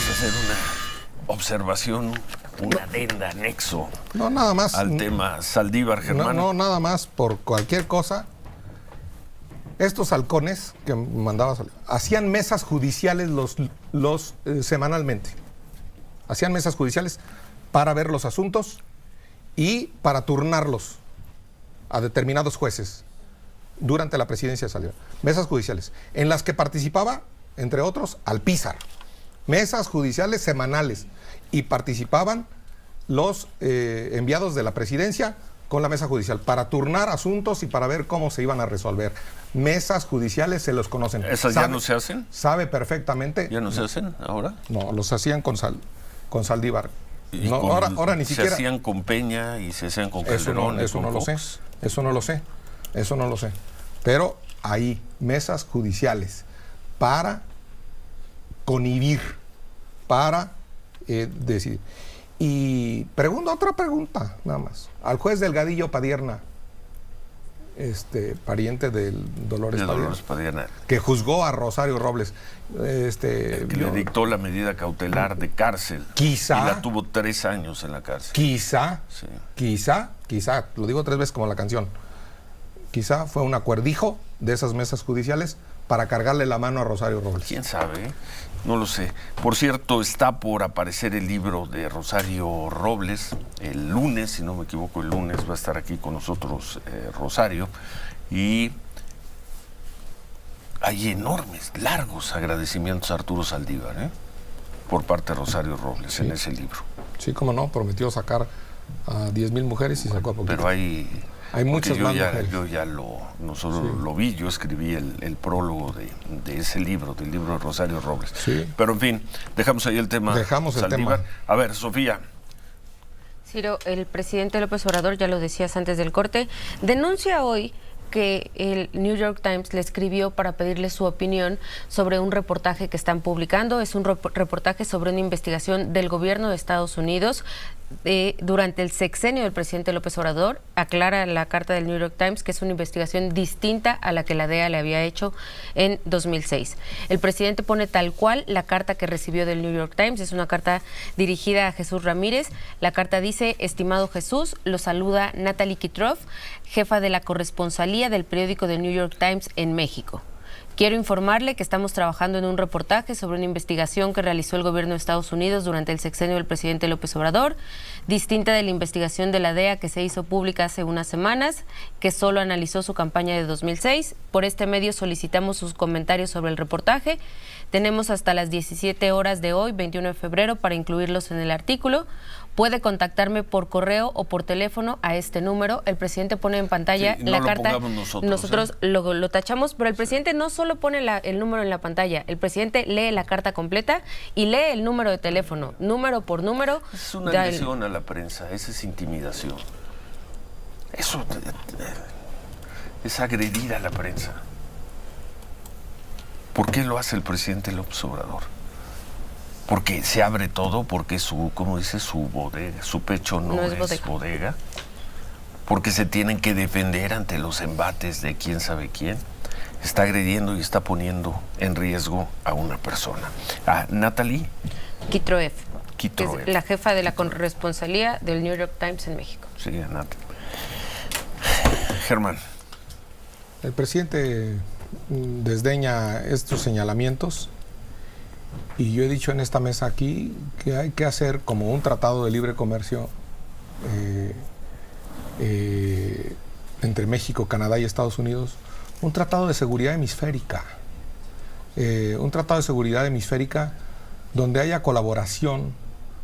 ¿Quieres hacer una observación, una adenda, anexo? No, nada más. Al tema Saldívar, Germán. No, nada más por cualquier cosa. Estos halcones que mandabas hacían mesas judiciales semanalmente. Hacían mesas judiciales para ver los asuntos y para turnarlos a determinados jueces durante la presidencia de Saldívar. Mesas judiciales, en las que participaba, entre otros, Alpizar. Mesas judiciales semanales. Y participaban los enviados de la presidencia con la mesa judicial para turnar asuntos y para ver cómo se iban a resolver. Mesas judiciales se los conocen. ¿Esas ya no se hacen? Sabe perfectamente. ¿Ya no se hacen ahora? No, los hacían con Saldívar. No, ahora ni siquiera. ¿Se hacían con Peña y se hacían con Calderón? Eso no lo sé. Eso no lo sé. Pero hay mesas judiciales para conhibir, para decidir. Y otra pregunta, nada más. Al juez Delgadillo Padierna, pariente del Dolores Padierna, que juzgó a Rosario Robles. Que le dictó la medida cautelar de cárcel. Quizá. Y la tuvo 3 años en la cárcel. Quizá, lo digo 3 veces como la canción, quizá fue un acuerdijo de esas mesas judiciales para cargarle la mano a Rosario Robles. ¿Quién sabe? No lo sé. Por cierto, está por aparecer el libro de Rosario Robles el lunes, si no me equivoco, el lunes va a estar aquí con nosotros Rosario, y hay enormes, largos agradecimientos a Arturo Saldívar, por parte de Rosario Robles, sí, en ese libro. Sí, cómo no, prometió sacar a 10,000 mujeres y sacó a poquito. Pero hay muchas más mujeres. Yo ya lo vi, yo escribí el prólogo de ese libro, del libro de Rosario Robles. Sí. Pero en fin, dejamos ahí el tema. Dejamos el tema. A ver, Sofía. Ciro, el presidente López Obrador, ya lo decías antes del corte, denuncia hoy que el New York Times le escribió para pedirle su opinión sobre un reportaje que están publicando. Es un reportaje sobre una investigación del gobierno de Estados Unidos durante el sexenio del presidente López Obrador. Aclara la carta del New York Times que es una investigación distinta a la que la DEA le había hecho en 2006. El presidente pone tal cual la carta que recibió del New York Times. Es una carta dirigida a Jesús Ramírez. La carta dice: estimado Jesús, lo saluda Natalie Kitroff, jefa de la corresponsalía del periódico The New York Times en México. Quiero informarle que estamos trabajando en un reportaje sobre una investigación que realizó el gobierno de Estados Unidos durante el sexenio del presidente López Obrador, distinta de la investigación de la DEA que se hizo pública hace unas semanas, que solo analizó su campaña de 2006. Por este medio solicitamos sus comentarios sobre el reportaje. Tenemos hasta las 17 horas de hoy, 21 de febrero, para incluirlos en el artículo. Puede contactarme por correo o por teléfono a este número. El presidente pone en pantalla la carta. Nosotros lo tachamos, pero el presidente no solo pone el número en la pantalla. El presidente lee la carta completa y lee el número de teléfono, número por número. Es una agresión a la prensa, esa es intimidación. Eso es agredir a la prensa. ¿Por qué lo hace el presidente López Obrador? Porque se abre todo, porque ¿cómo dice? Su bodega, su pecho no es bodega. Porque se tienen que defender ante los embates de quién sabe quién. Está agrediendo y está poniendo en riesgo a una persona. Natalie Kitroff, que es la jefa de la corresponsalía del New York Times en México. Sí, Natalie. Germán. El presidente desdeña estos señalamientos. Y yo he dicho en esta mesa aquí que hay que hacer como un tratado de libre comercio entre México, Canadá y Estados Unidos, un tratado de seguridad hemisférica. Un tratado de seguridad hemisférica donde haya colaboración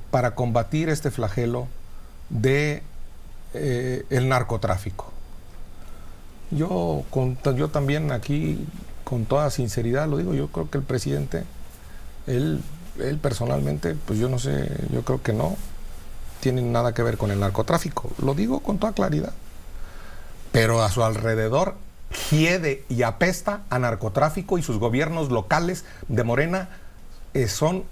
para combatir este flagelo de el narcotráfico. Yo también aquí, con toda sinceridad lo digo, yo creo que el presidente, él personalmente, pues yo no sé, yo creo que no tiene nada que ver con el narcotráfico. Lo digo con toda claridad. Pero a su alrededor hiede y apesta a narcotráfico, y sus gobiernos locales de Morena son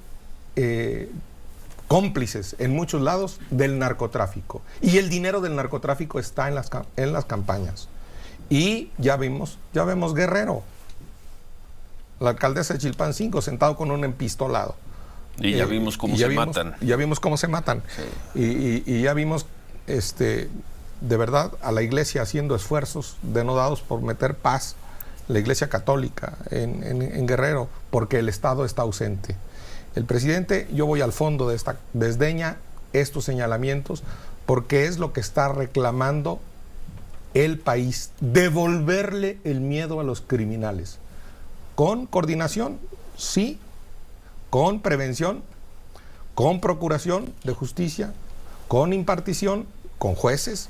cómplices en muchos lados del narcotráfico. Y el dinero del narcotráfico está en las campañas. Y ya vemos Guerrero. La alcaldesa de Chilpancingo sentado con un empistolado. Y ya vimos cómo se matan. Ya vimos cómo se matan. Sí. Y ya vimos, de verdad, a la iglesia haciendo esfuerzos denodados por meter paz, la iglesia católica en Guerrero, porque el Estado está ausente. El presidente, yo voy al fondo de esta, desdeña estos señalamientos, porque es lo que está reclamando el país, devolverle el miedo a los criminales. Con coordinación, sí, con prevención, con procuración de justicia, con impartición, con jueces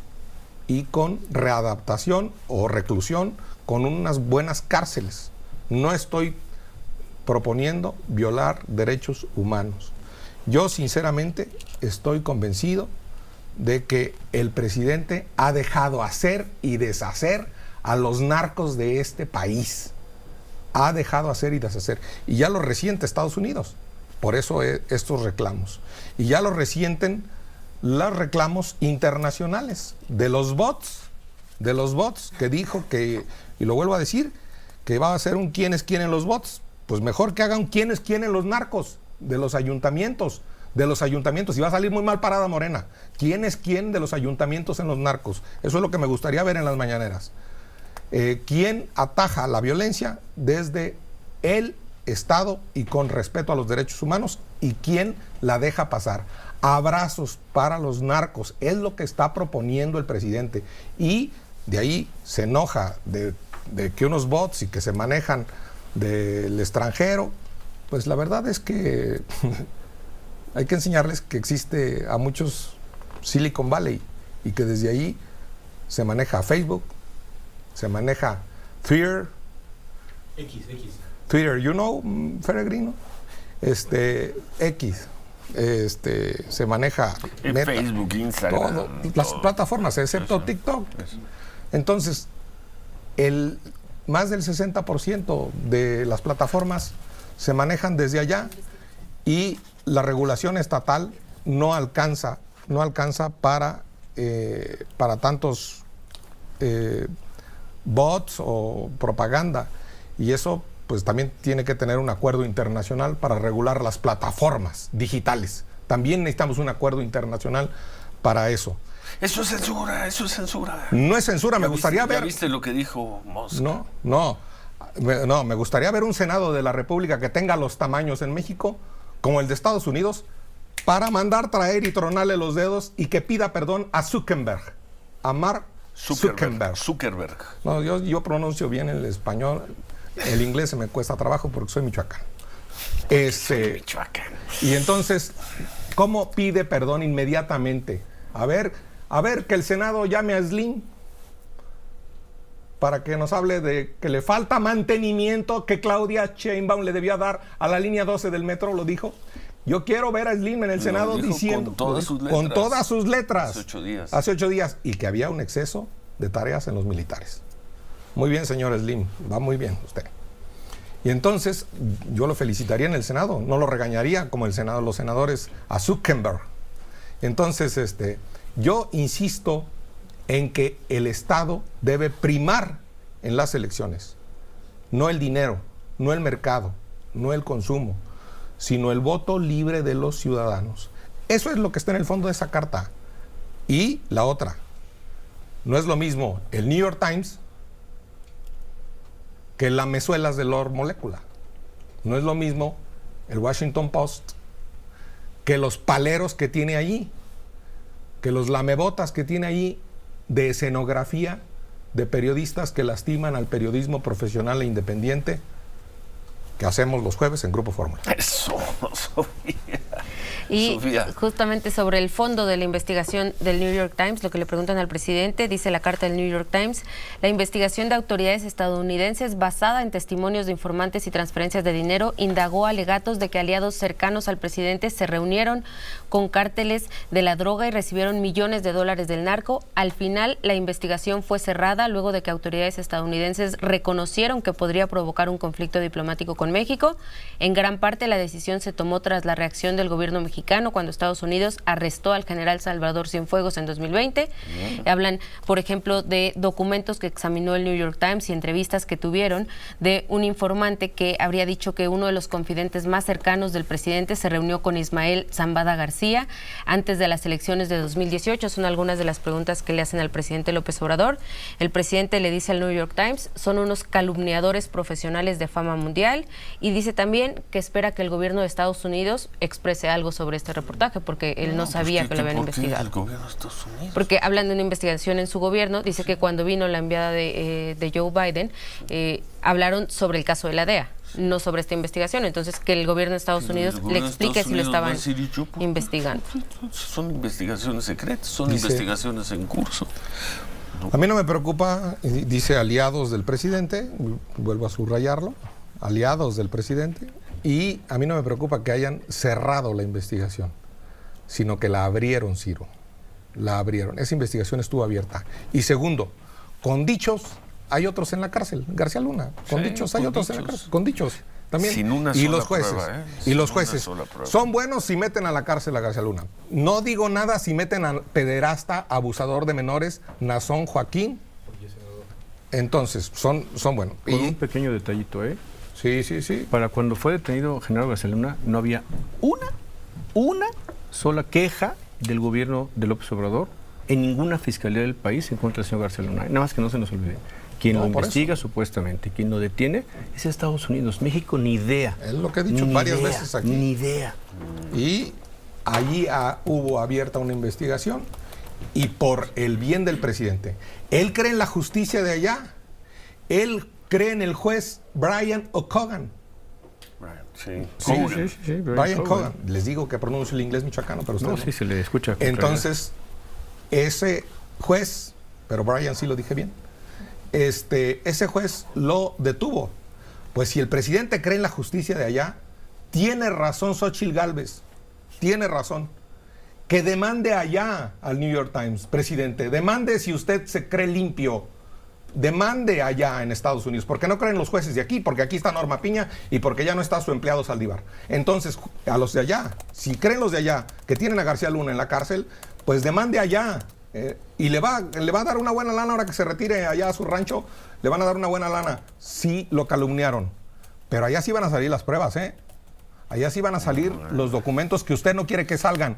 y con readaptación o reclusión, con unas buenas cárceles. No estoy proponiendo violar derechos humanos. Yo sinceramente estoy convencido de que el presidente ha dejado hacer y deshacer a los narcos de este país. Ha dejado hacer y deshacer. Y ya lo resiente Estados Unidos. Por eso estos reclamos. Y ya lo resienten los reclamos internacionales de los bots que dijo que, y lo vuelvo a decir, que va a ser un quién es quién en los bots. Pues mejor que hagan quién es quién en los narcos, de los ayuntamientos, y va a salir muy mal parada Morena. ¿Quién es quién de los ayuntamientos en los narcos? Eso es lo que me gustaría ver en las mañaneras. ¿Quién ataja la violencia desde el Estado y con respeto a los derechos humanos? ¿Y quién la deja pasar? Abrazos para los narcos, es lo que está proponiendo el presidente. Y de ahí se enoja de que unos bots y que se manejan del extranjero. Pues la verdad es que hay que enseñarles que existe a muchos Silicon Valley y que desde ahí se maneja Facebook, se maneja Twitter. Twitter, you know, Peregrino. X. Se maneja Meta, Facebook, Instagram, todo, las plataformas, excepto eso, TikTok. Eso. Entonces, más del 60% de las plataformas se manejan desde allá y la regulación estatal no alcanza para tantos bots o propaganda, y eso pues también tiene que tener un acuerdo internacional para regular las plataformas digitales. También necesitamos un acuerdo internacional para eso. Eso es censura, eso es censura. No es censura, me gustaría ver... ¿Ya viste lo que dijo Mosca? No, me gustaría ver un Senado de la República que tenga los tamaños en México como el de Estados Unidos para mandar traer y tronarle los dedos y que pida perdón a Zuckerberg, a Mark Zuckerberg. No, yo pronuncio bien el español, el inglés se me cuesta trabajo porque soy michoacano. Soy michoacano. Y entonces, ¿cómo pide perdón inmediatamente? A ver que el Senado llame a Slim para que nos hable de que le falta mantenimiento que Claudia Sheinbaum le debía dar a la línea 12 del metro, lo dijo. Yo quiero ver a Slim en el Senado diciendo con todas sus letras hace 8 días y que había un exceso de tareas en los militares. Muy bien, señor Slim, va muy bien usted. Y entonces yo lo felicitaría en el Senado, no lo regañaría como el Senado, los senadores a Zuckerberg. Entonces, yo insisto en que el Estado debe primar en las elecciones, no el dinero, no el mercado, no el consumo, sino el voto libre de los ciudadanos. Eso es lo que está en el fondo de esa carta. Y la otra, no es lo mismo el New York Times que las mezuelas de Lord Molecula. No es lo mismo el Washington Post que los paleros que tiene allí, que los lamebotas que tiene allí de escenografía de periodistas que lastiman al periodismo profesional e independiente que hacemos los jueves en Grupo Fórmula. Eso, Sofía. Y justamente sobre el fondo de la investigación del New York Times, lo que le preguntan al presidente, dice la carta del New York Times, la investigación de autoridades estadounidenses basada en testimonios de informantes y transferencias de dinero indagó alegatos de que aliados cercanos al presidente se reunieron con cárteles de la droga y recibieron millones de dólares del narco. Al final, la investigación fue cerrada luego de que autoridades estadounidenses reconocieron que podría provocar un conflicto diplomático con México. En gran parte, la decisión se tomó tras la reacción del gobierno mexicano mexicano cuando Estados Unidos arrestó al general Salvador Cienfuegos en 2020. Hablan, por ejemplo, de documentos que examinó el New York Times y entrevistas que tuvieron de un informante que habría dicho que uno de los confidentes más cercanos del presidente se reunió con Ismael Zambada García antes de las elecciones de 2018. Son algunas de las preguntas que le hacen al presidente López Obrador. El presidente le dice al New York Times, son unos calumniadores profesionales de fama mundial, y dice también que espera que el gobierno de Estados Unidos exprese algo sobre este reportaje, porque él no sabía que lo habían investigado. El gobierno de Estados Unidos. Porque hablan de una investigación en su gobierno, dice que cuando vino la enviada de Joe Biden, hablaron sobre el caso de la DEA, no sobre esta investigación. Entonces, que el gobierno de Estados Unidos le explique si lo estaban investigando. Son investigaciones secretas, son investigaciones en curso. A mí no me preocupa, dice aliados del presidente, vuelvo a subrayarlo, aliados del presidente, y a mí no me preocupa que hayan cerrado la investigación, sino que la abrieron, Ciro, la abrieron. Esa investigación estuvo abierta. Y segundo, con dichos hay otros en la cárcel, García Luna, con dichos hay otros en la cárcel, con dichos. También. Sin una y sola los jueces, prueba, y los jueces son buenos si meten a la cárcel a García Luna. No digo nada si meten a pederasta, abusador de menores, Nazón Joaquín. Entonces, son buenos. Con un pequeño detallito, Sí. Para cuando fue detenido Genaro García Luna, no había una sola queja del gobierno de López Obrador en ninguna fiscalía del país en contra del señor García Luna. Nada más que no se nos olvide. Quien lo investiga supuestamente, quien lo detiene es Estados Unidos. México ni idea. Es lo que he dicho varias veces aquí. Ni idea. Y allí hubo abierta una investigación, y por el bien del presidente. Él cree en la justicia de allá. Él cree en el juez Brian O'Cogan. Brian Cogan. Les digo que pronuncio el inglés michoacano, pero ustedes no. Sí, se le escucha. Entonces, ese juez, pero Brian sí lo dije bien, ese juez lo detuvo. Pues si el presidente cree en la justicia de allá, tiene razón Xóchitl Gálvez, tiene razón. Que demande allá al New York Times, presidente, demande si usted se cree limpio, demande allá en Estados Unidos, porque no creen los jueces de aquí, porque aquí está Norma Piña y porque ya no está su empleado Saldívar. Entonces, a los de allá, si creen los de allá que tienen a García Luna en la cárcel, pues demande allá. Y le va a dar una buena lana ahora que se retire allá a su rancho, le van a dar una buena lana. Sí lo calumniaron, pero allá sí van a salir las pruebas, allá sí van a salir los documentos que usted no quiere que salgan.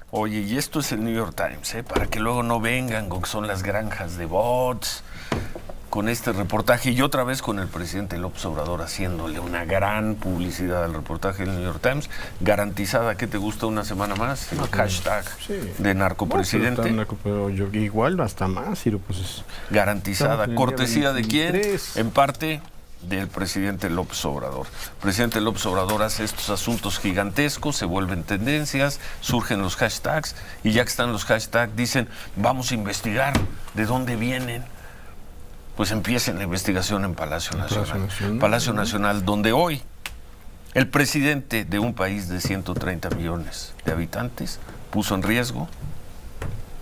Oye, y esto es el New York Times, para que luego no vengan con que son las granjas de bots, con este reportaje, y otra vez con el presidente López Obrador haciéndole una gran publicidad al reportaje del New York Times, garantizada. ¿Qué te gusta una semana más? El hashtag de narcopresidente. Pero yo, igual hasta más, Ciro, pues garantizada. ¿Cortesía de quién? En parte del presidente López Obrador. El presidente López Obrador hace estos asuntos gigantescos, se vuelven tendencias, surgen los hashtags, y ya que están los hashtags, dicen, vamos a investigar de dónde vienen. Pues empiecen la investigación en Palacio Nacional. Palacio Nacional, donde hoy el presidente de un país de 130 millones de habitantes puso en riesgo,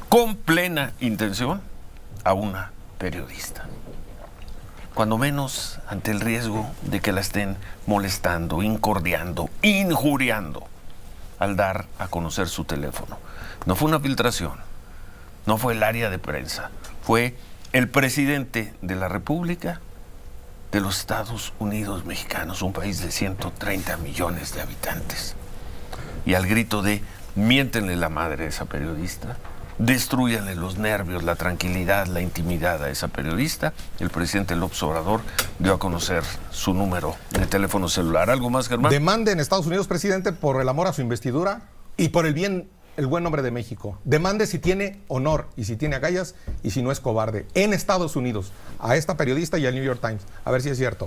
con plena intención, a una periodista. Cuando menos ante el riesgo de que la estén molestando, incordiando, injuriando, al dar a conocer su teléfono. No fue una filtración, no fue el área de prensa, fue el presidente de la República de los Estados Unidos mexicanos, un país de 130 millones de habitantes. Y al grito de miéntenle la madre a esa periodista, destruyanle los nervios, la tranquilidad, la intimidad a esa periodista, el presidente López Obrador dio a conocer su número de teléfono celular. ¿Algo más, Germán? Demande en Estados Unidos, presidente, por el amor a su investidura y por el buen nombre de México. Demande si tiene honor y si tiene agallas y si no es cobarde. En Estados Unidos, a esta periodista y al New York Times. A ver si es cierto.